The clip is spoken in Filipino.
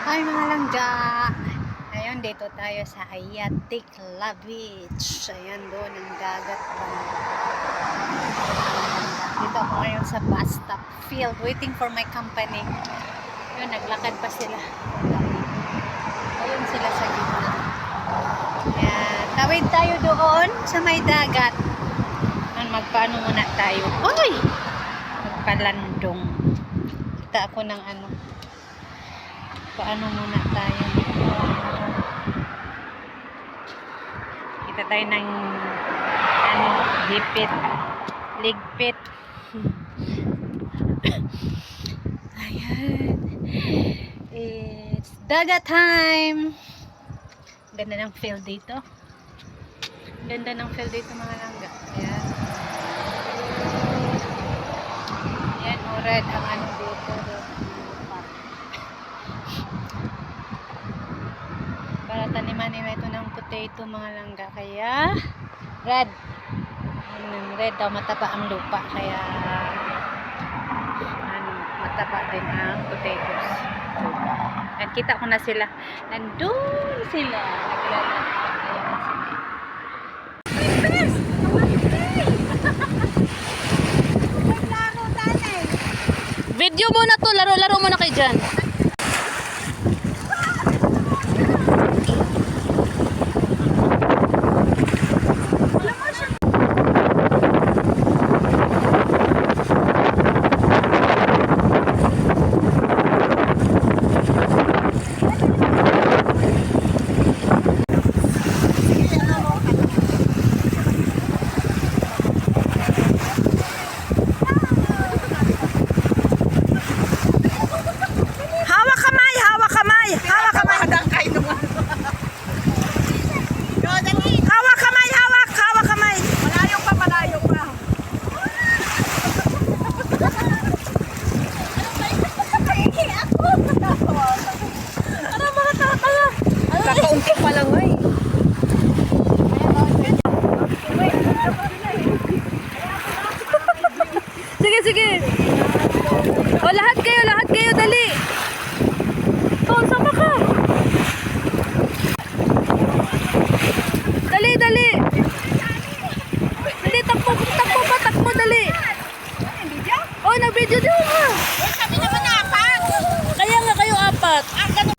Hi mga langga! Ngayon dito tayo sa Ayatik Beach. Ayan doon ang dagat pa. Dito ako ngayon sa bus stop field waiting for my company. Yun, naglakad pa sila. Ayun sila sa gitna. Ayan, tawid tayo doon sa may dagat. Magpaano muna tayo. Uy! Magpalandong. Kita ako ng ano. Paano muna tayo? Kita tayo ng ano, hipit, ligpit. Ayan. It's dagat time. Ganda ng field dito. Ganda ng field dito mga langga. Ayan. Ayan, red ang ano dito. Para taniman nila ito ng potato mga langga. Kaya red. Red daw, mataba ang lupa. Kaya ano, mataba din ang potatoes. At kita ko na sila. Nandun sila. Video muna to, laro-laro muna kayo dyan. Kakaunti pa lang ay. Sige, sige. O, lahat kayo, dali. O, sama ka. Dali, dali. Dali, takbo, dali. O, nag-video din ha. Kami naman apat. Kaya nga kayo apat. Ganun